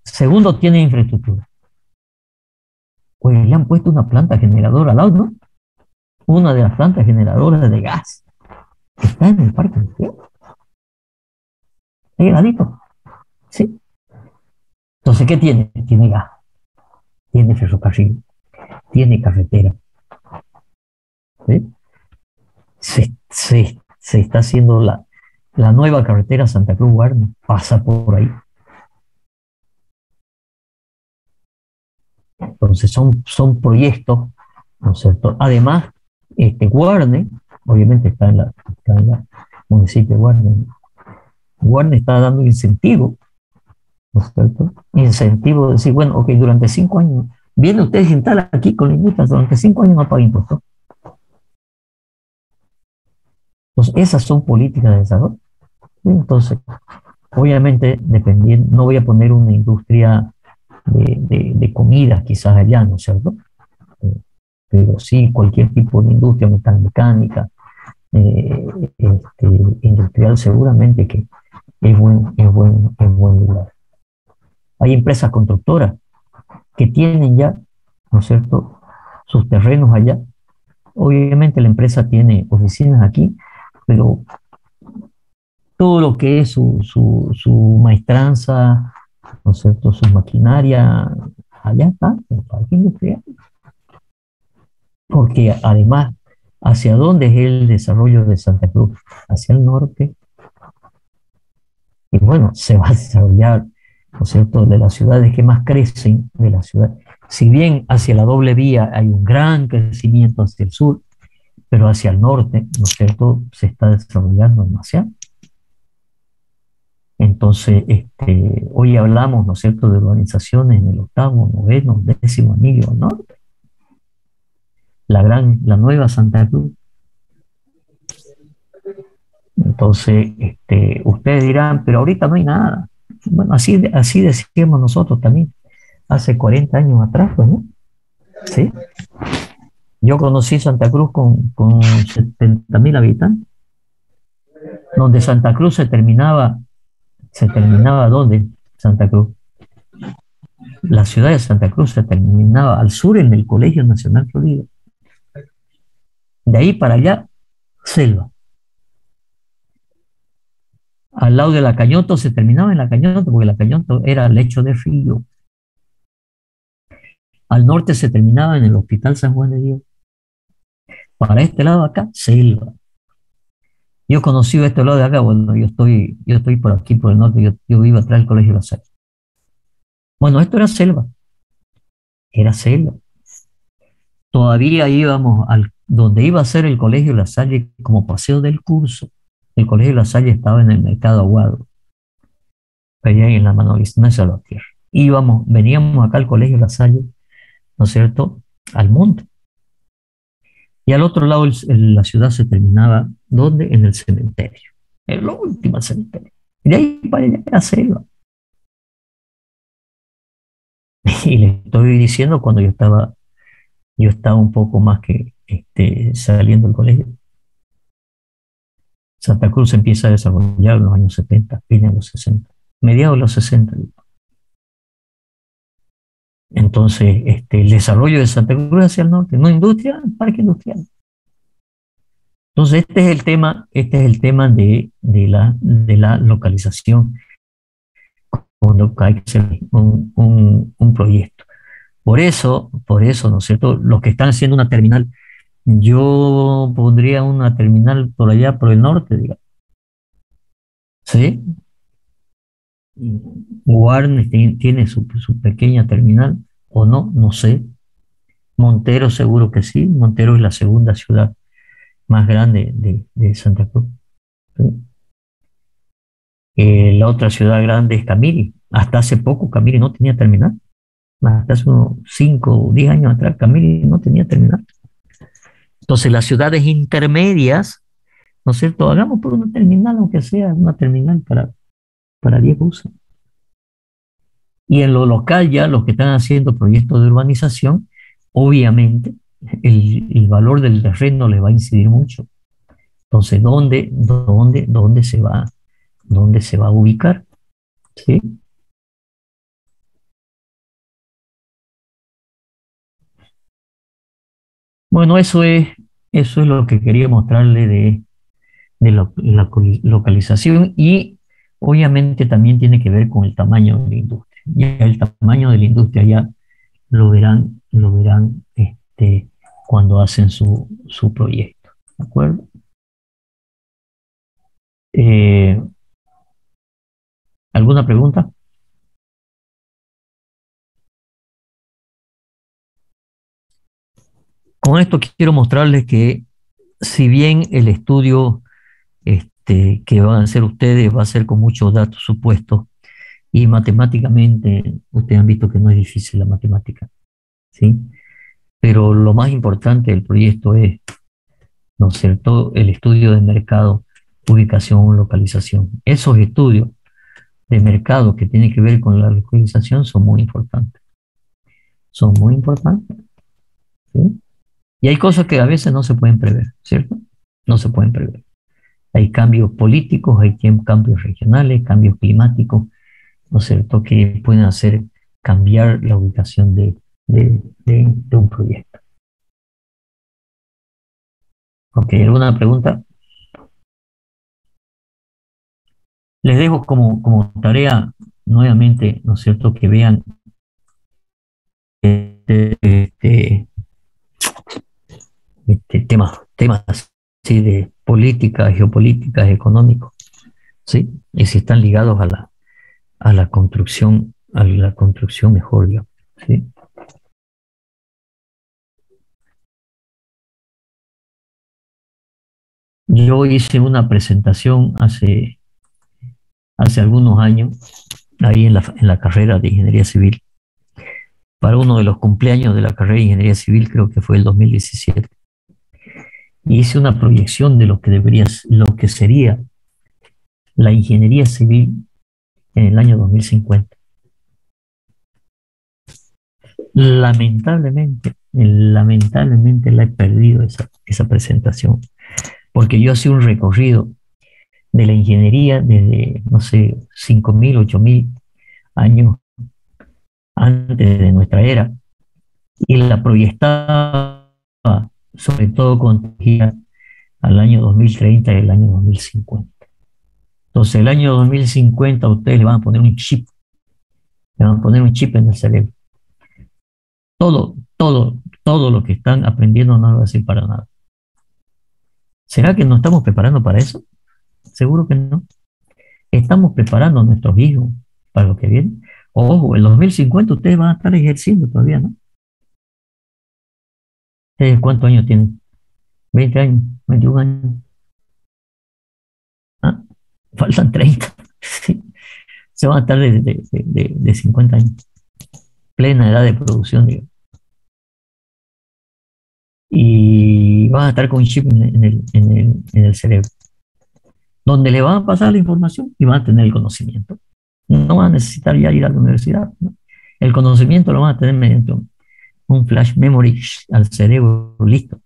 Segundo, tiene infraestructura. Pues le han puesto una planta generadora al lado, ¿no? Una de las plantas generadoras de gas que está en el Parque Industrial. Ahí heladito. Sí. Entonces, ¿qué tiene? Tiene gas, tiene ferrocarril, tiene carretera. ¿Sí? Se está haciendo la nueva carretera Santa Cruz-Guarne, pasa por ahí. Entonces son proyectos, ¿no es cierto? Además, Guarne, obviamente está en la municipio de Guarne. Guarne está dando incentivo, ¿no es cierto? Incentivo de decir, bueno, ok, durante 5 años, viene usted a instalar aquí con la industria, durante 5 años no paga impuestos. Entonces, esas son políticas de desarrollo. Entonces, obviamente, dependiendo, no voy a poner una industria de comida quizás allá, ¿no es cierto? Pero sí cualquier tipo de industria metalmecánica, industrial, seguramente que es buen lugar. Hay empresas constructoras que tienen ya, ¿no es cierto?, sus terrenos allá. Obviamente la empresa tiene oficinas aquí, pero todo lo que es su maestranza, ¿no es cierto?, su maquinaria, allá está, en el parque industrial. Porque además, ¿hacia dónde es el desarrollo de Santa Cruz? Hacia el norte. Y bueno, se va a desarrollar, ¿no es cierto?, de las ciudades que más crecen, de la ciudad. Si bien hacia la doble vía hay un gran crecimiento hacia el sur, pero hacia el norte, ¿no es cierto?, se está desarrollando demasiado. Entonces, hoy hablamos, ¿no es cierto?, de urbanizaciones en el 8º, 9º, 10º anillo al norte. La nueva Santa Cruz. Entonces, ustedes dirán, pero ahorita no hay nada. Bueno, así decíamos nosotros también, hace 40 años atrás, pues, ¿no? ¿Sí? Yo conocí Santa Cruz con 70.000 habitantes, donde Santa Cruz se terminaba ¿dónde? Santa Cruz. La ciudad de Santa Cruz se terminaba al sur en el Colegio Nacional Florida. De ahí para allá, selva. Al lado de la Cañoto se terminaba en la Cañoto, porque la Cañoto era lecho de río. Al norte se terminaba en el Hospital San Juan de Dios. Para este lado acá, selva. Yo conocí este lado de acá, bueno, yo estoy por aquí, por el norte, yo vivo atrás del Colegio La Salle. Bueno, esto era selva. Todavía íbamos donde iba a ser el Colegio La Salle como paseo del curso. El Colegio La Salle estaba en el Mercado Aguado, allá en la Manolís, no es Salvatierra. Veníamos acá al Colegio La Salle, ¿no es cierto?, al monte. Y al otro lado la ciudad se terminaba, ¿dónde? En el cementerio, en lo último cementerio. Y de ahí para allá era selva. Y le estoy diciendo cuando yo estaba un poco más que saliendo del colegio. Santa Cruz se empieza a desarrollar en los años 70, fines de los 60, mediados de los 60. Entonces, el desarrollo de Santa Cruz hacia el norte, no industria, parque industrial. Entonces, este es el tema de la localización cuando hay que hacer un proyecto. Por eso, ¿no es cierto?, los que están haciendo una terminal, yo pondría una terminal por allá, por el norte, digamos. ¿Sí? Warnes tiene su pequeña terminal, o no sé. Montero seguro que sí. Montero es la segunda ciudad más grande de Santa Cruz. ¿Sí? La otra ciudad grande es Camiri. Hasta hace poco Camiri no tenía terminal. Hasta hace unos 5 o 10 años atrás Camiri no tenía terminal. Entonces las ciudades intermedias, ¿no es cierto?, hagamos por una terminal, aunque sea una terminal para 10 buses. Y en lo local ya los que están haciendo proyectos de urbanización, obviamente el valor del terreno les va a incidir mucho. Entonces, ¿dónde se va a ubicar? ¿Sí? Bueno, eso es lo que quería mostrarle de la localización, y obviamente también tiene que ver con el tamaño de la industria. Ya el tamaño de la industria ya lo verán cuando hacen su proyecto. ¿De acuerdo? ¿Alguna pregunta? Con esto quiero mostrarles que si bien el estudio que van a hacer ustedes va a ser con muchos datos supuestos, y matemáticamente ustedes han visto que no es difícil la matemática, ¿sí? Pero lo más importante del proyecto es, ¿no es cierto?, el estudio de mercado, ubicación, localización. Esos estudios de mercado que tienen que ver con la localización son muy importantes. Son muy importantes. ¿Sí? Y hay cosas que a veces no se pueden prever, ¿cierto? No se pueden prever. Hay cambios políticos, hay cambios regionales, cambios climáticos, ¿no es cierto?, que pueden hacer cambiar la ubicación de un proyecto. Ok, ¿alguna pregunta? Les dejo como tarea nuevamente, ¿no es cierto?, que vean temas así de política, geopolítica, económicos, ¿sí? Y si están ligados a la construcción mejor, digamos, ¿sí? Yo hice una presentación hace algunos años, ahí en la carrera de Ingeniería Civil, para uno de los cumpleaños de la carrera de Ingeniería Civil, creo que fue el 2017. Y hice una proyección de lo que sería la ingeniería civil en el año 2050. Lamentablemente la he perdido esa presentación, porque yo hacía un recorrido de la ingeniería desde, no sé, 5.000, 8.000 años antes de nuestra era, y la proyectaba sobre todo con al año 2030 y el año 2050. Entonces, el año 2050 ustedes le van a poner un chip, en el cerebro. Todo lo que están aprendiendo no lo va a servir para nada. ¿Será que nos estamos preparando para eso? seguro que no. Estamos preparando a nuestros hijos para lo que viene. Ojo, en 2050 ustedes van a estar ejerciendo todavía, ¿no? ¿Ustedes cuántos años tienen? 20 años, 21 años. ¿Ah? Faltan 30. Sí. Se van a estar de 50 años. Plena edad de producción, digamos. Y van a estar con un chip en el cerebro, donde le van a pasar la información y van a tener el conocimiento. No van a necesitar ya ir a la universidad, ¿no? El conocimiento lo van a tener mediante un flash memory al cerebro, listo.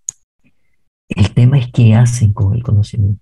El tema es qué hacen con el conocimiento.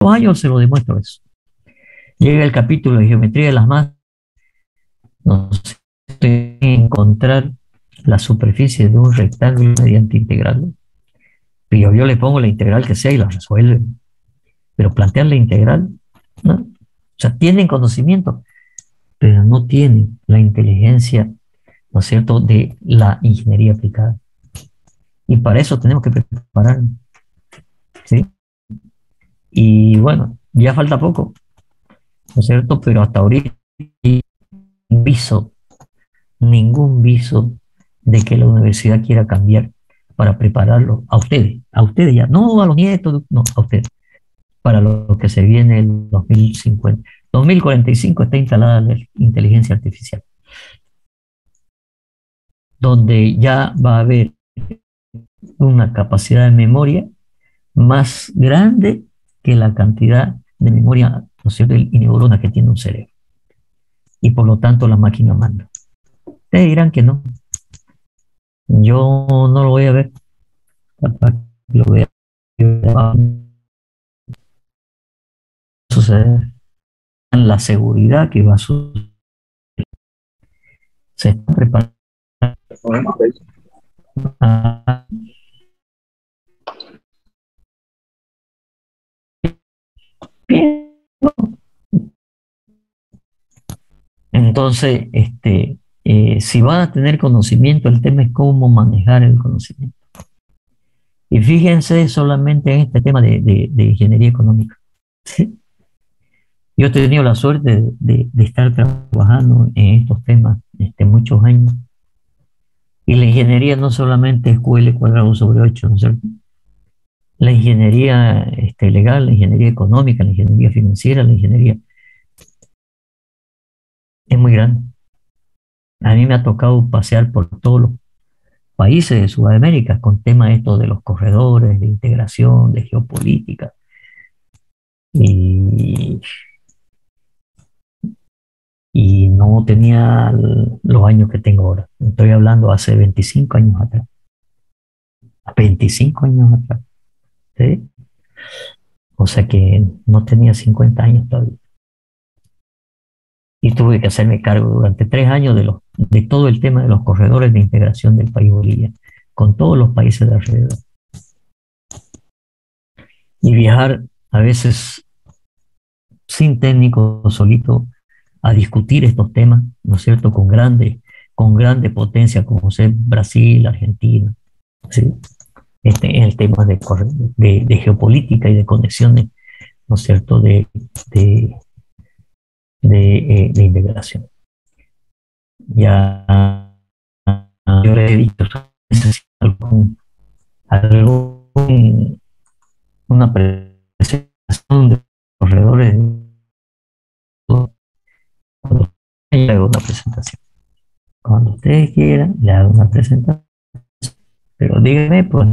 Los años se lo demuestro eso. Llega el capítulo de geometría de las masas, nos encontrar la superficie de un rectángulo mediante integral. Pero yo le pongo la integral que sea y la resuelve. Pero plantear la integral, ¿no? O sea, tienen conocimiento, pero no tienen la inteligencia, ¿no es cierto?, de la ingeniería aplicada. Y para eso tenemos que prepararnos, ¿sí? Y bueno, ya falta poco, ¿no es cierto? Pero hasta ahorita ningún viso de que la universidad quiera cambiar para prepararlo a ustedes ya, no a los nietos, no, a ustedes, para lo que se viene el 2050. 2045 está instalada la inteligencia artificial, donde ya va a haber una capacidad de memoria más grande que la cantidad de memoria, ¿no es cierto?, y neuronas que tiene un cerebro. Y por lo tanto la máquina manda. Ustedes dirán que no. Yo no lo voy a ver. Capaz que lo vea. Va a suceder. La seguridad que va a suceder. Se está preparando. Entonces, si van a tener conocimiento, el tema es cómo manejar el conocimiento. Y fíjense solamente en este tema de ingeniería económica. ¿Sí? Yo he tenido la suerte de estar trabajando en estos temas muchos años. Y la ingeniería no solamente es QL²/8, ¿no es cierto? La ingeniería legal, la ingeniería económica, la ingeniería financiera, la ingeniería es muy grande. A mí me ha tocado pasear por todos los países de Sudamérica con temas estos de los corredores, de integración, de geopolítica. Y no tenía los años que tengo ahora. Estoy hablando hace 25 años atrás. 25 años atrás. ¿Sí? O sea que no tenía 50 años todavía. Y tuve que hacerme cargo durante 3 años de todo el tema de los corredores de integración del país Bolivia, con todos los países de alrededor. Y viajar a veces sin técnico, solito, a discutir estos temas, ¿no es cierto?, con grande potencia como ser Brasil, Argentina, ¿sí? El tema de geopolítica y de conexiones, ¿no es cierto?, de integración. Ya yo le he dicho, una presentación de corredores, cuando le hago una presentación. Cuando ustedes quieran, le hago una presentación. Pero díganme, pues,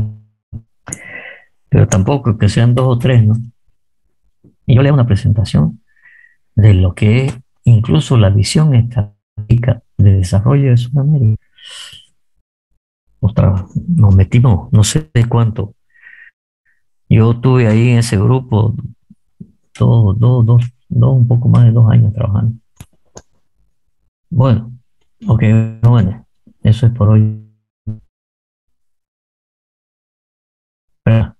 pero tampoco que sean 2 o 3, ¿no? Y yo le hago una presentación de lo que es incluso la visión estratégica de desarrollo de Sudamérica. Ostras, nos metimos, no sé de cuánto. Yo estuve ahí en ese grupo un poco más de 2 años trabajando. Bueno, ok, bueno, eso es por hoy. Espera,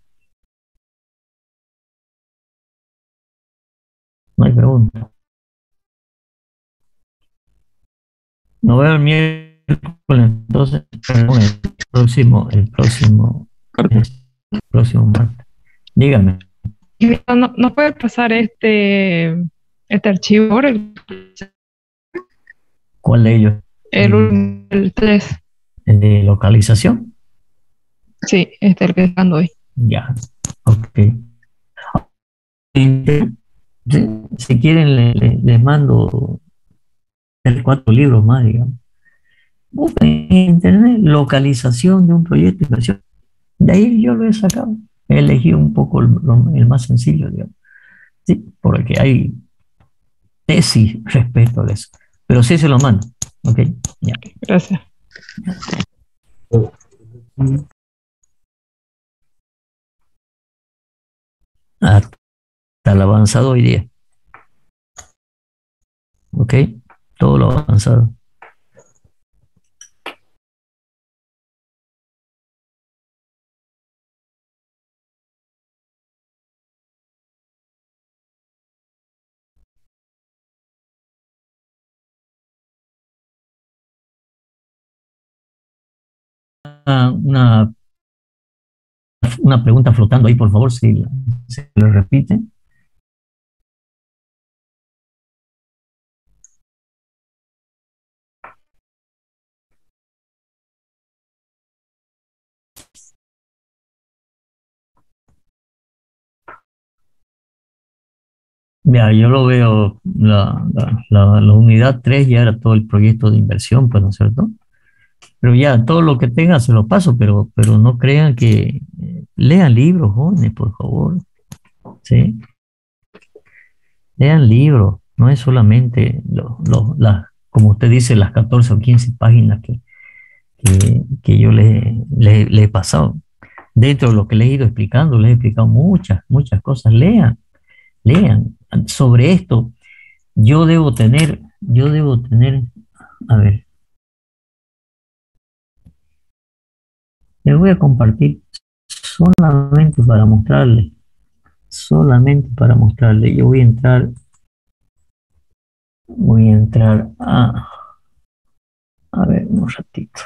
no hay pregunta. Nos vemos el miércoles, entonces, perdón, el próximo martes. Dígame. No puede pasar este archivo ahora, ¿Cuál de ellos? el 3. ¿El de localización? Sí, el que está dando hoy. Ya, ok. Sí, si quieren, les mando 3, 4 libros más, digamos. Busquen en internet localización de un proyecto de inversión. De ahí yo lo he sacado. He elegido un poco el más sencillo, digamos. Sí, porque hay tesis respecto a eso. Pero sí se lo mando. Ok, ya. Gracias. Hasta el avanzado hoy día. Ok, todo lo avanzado. Una, una pregunta flotando ahí, por favor, si se lo repiten. Ya, yo lo veo, la unidad 3 ya era todo el proyecto de inversión, pues, ¿no es cierto? Pero ya, todo lo que tenga se lo paso, pero no crean que lean libros, jóvenes, por favor, ¿sí? Lean libros, no es solamente, como usted dice, las 14 o 15 páginas que yo le he pasado. Dentro de lo que les he ido explicando, les he explicado muchas cosas. Lean. Sobre esto, yo debo tener, a ver, les voy a compartir solamente para mostrarles, yo voy a entrar a ver, un ratito.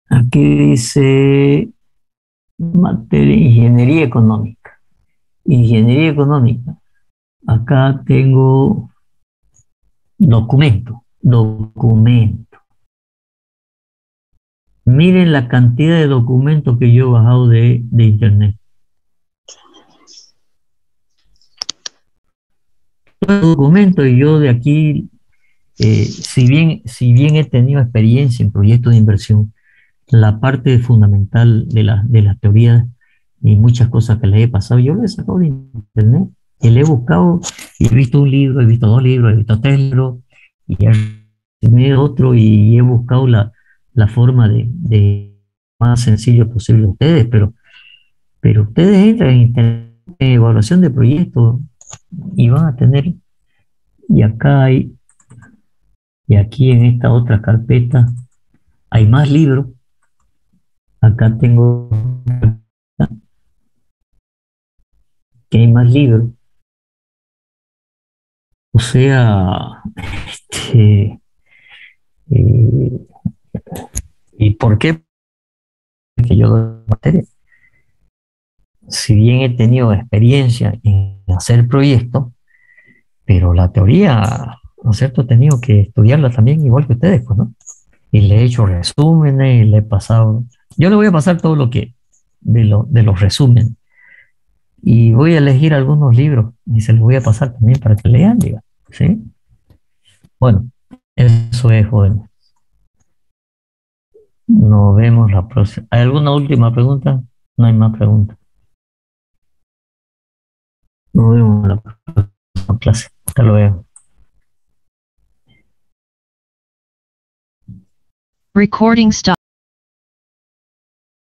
Aquí dice materia, ingeniería económica. Ingeniería económica. Acá tengo documento. Miren la cantidad de documentos que yo he bajado de internet. Documentos y yo de aquí, si bien he tenido experiencia en proyectos de inversión, la parte fundamental de la teoría y muchas cosas que les he pasado, yo lo he sacado de internet, y le he buscado, y he visto un libro, he visto 2 libros, he visto 3 libros, y he otro, y he buscado la forma de más sencillo posible a ustedes, pero ustedes entran en internet, en evaluación de proyectos, y van a tener, y acá hay, y aquí en esta otra carpeta hay más libros. Acá tengo que hay más libros. O sea, eh, ¿y por qué? Que yo doy materia. Si bien he tenido experiencia en hacer proyectos, pero la teoría, ¿no es cierto? He tenido que estudiarla también igual que ustedes, pues, ¿no? Y le he hecho resúmenes, y le he pasado. Yo le voy a pasar todo lo que, de los resúmenes. Y voy a elegir algunos libros y se los voy a pasar también para que lean, diga, ¿sí? Bueno, eso es, joven. Nos vemos la próxima. ¿Hay alguna última pregunta? No hay más preguntas. Nos vemos en la próxima clase. Hasta luego. Recording stop.